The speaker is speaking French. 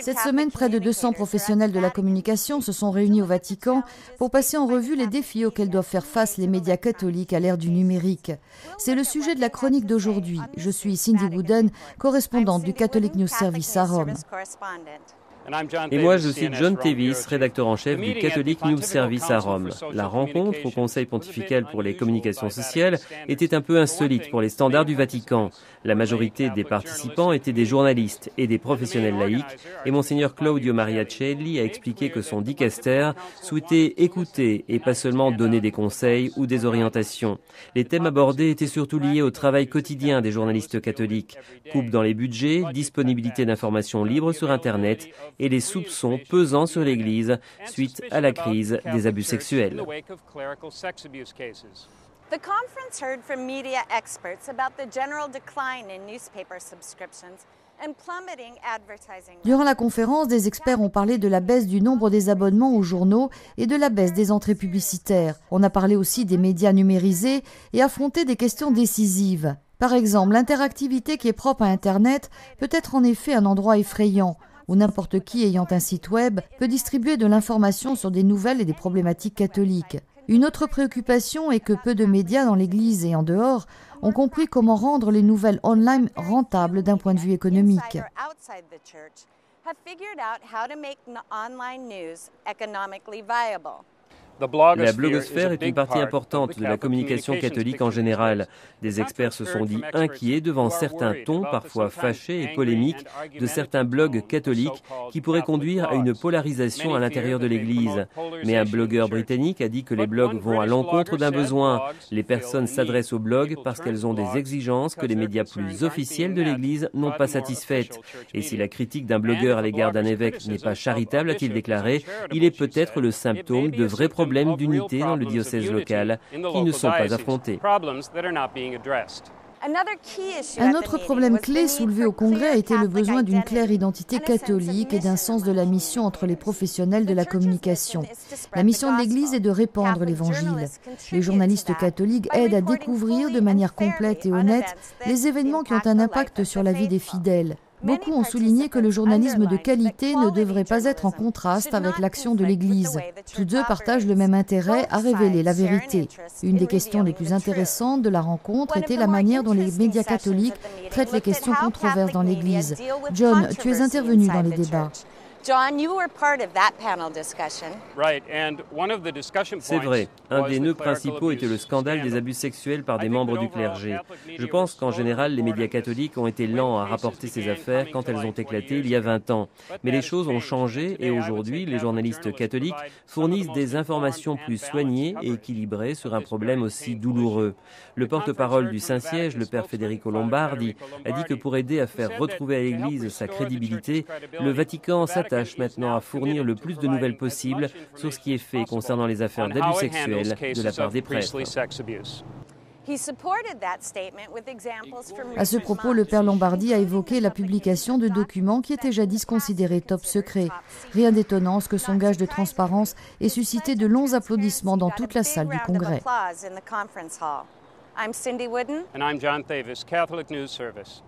Cette semaine, près de 200 professionnels de la communication se sont réunis au Vatican pour passer en revue les défis auxquels doivent faire face les médias catholiques à l'ère du numérique. C'est le sujet de la chronique d'aujourd'hui. Je suis Cindy Wooden, correspondante du Catholic News Service à Rome. Et moi, je suis John Tevis, rédacteur en chef du Catholic News Service à Rome. La rencontre au Conseil pontifical pour les communications sociales était un peu insolite pour les standards du Vatican. La majorité des participants étaient des journalistes et des professionnels laïcs, et Monseigneur Claudio Maria Celli a expliqué que son dicaster souhaitait écouter et pas seulement donner des conseils ou des orientations. Les thèmes abordés étaient surtout liés au travail quotidien des journalistes catholiques, coupe dans les budgets, disponibilité d'informations libres sur Internet, et les soupçons pesant sur l'Église suite à la crise des abus sexuels. The conference heard from media experts about the general decline in newspaper subscriptions and plummeting advertising. Durant la conférence, des experts ont parlé de la baisse du nombre des abonnements aux journaux et de la baisse des entrées publicitaires. On a parlé aussi des médias numérisés et affronté des questions décisives. Par exemple, l'interactivité qui est propre à Internet peut être en effet un endroit effrayant, où n'importe qui ayant un site web peut distribuer de l'information sur des nouvelles et des problématiques catholiques. Une autre préoccupation est que peu de médias dans l'Église et en dehors ont compris comment rendre les nouvelles online rentables d'un point de vue économique. La blogosphère est une partie importante de la communication catholique en général. Des experts se sont dit inquiets devant certains tons, parfois fâchés et polémiques, de certains blogs catholiques qui pourraient conduire à une polarisation à l'intérieur de l'Église. Mais un blogueur britannique a dit que les blogs vont à l'encontre d'un besoin. Les personnes s'adressent aux blogs parce qu'elles ont des exigences que les médias plus officiels de l'Église n'ont pas satisfaites. Et si la critique d'un blogueur à l'égard d'un évêque n'est pas charitable, a-t-il déclaré, il est peut-être le symptôme de vrais problèmes d'unité dans le diocèse local qui ne sont pas affrontés. Un autre problème clé soulevé au Congrès a été le besoin d'une claire identité catholique et d'un sens de la mission entre les professionnels de la communication. La mission de l'Église est de répandre l'Évangile. Les journalistes catholiques aident à découvrir de manière complète et honnête les événements qui ont un impact sur la vie des fidèles. Beaucoup ont souligné que le journalisme de qualité ne devrait pas être en contraste avec l'action de l'Église. Tous deux partagent le même intérêt à révéler la vérité. Une des questions les plus intéressantes de la rencontre était la manière dont les médias catholiques traitent les questions controverses dans l'Église. John, tu es intervenu dans les débats. John, you were part of that panel discussion. C'est vrai. Un des nœuds principaux était le scandale des abus sexuels par des membres du clergé. Je pense qu'en général, les médias catholiques ont été lents à rapporter ces affaires quand elles ont éclaté il y a 20 ans. Mais les choses ont changé et aujourd'hui, les journalistes catholiques fournissent des informations plus soignées et équilibrées sur un problème aussi douloureux. Le porte-parole du Saint-Siège, le père Federico Lombardi, a dit que pour aider à faire retrouver à l'Église sa crédibilité, le Vatican s'attache maintenant à fournir le plus de nouvelles possibles sur ce qui est fait concernant les affaires d'abus sexuels de la part des prêtres. À ce propos, le père Lombardi a évoqué la publication de documents qui étaient jadis considérés top secrets. Rien d'étonnant ce que son gage de transparence ait suscité de longs applaudissements dans toute la salle du Congrès. I'm Cindy Wooden. And I'm John Thavis, Catholic News Service.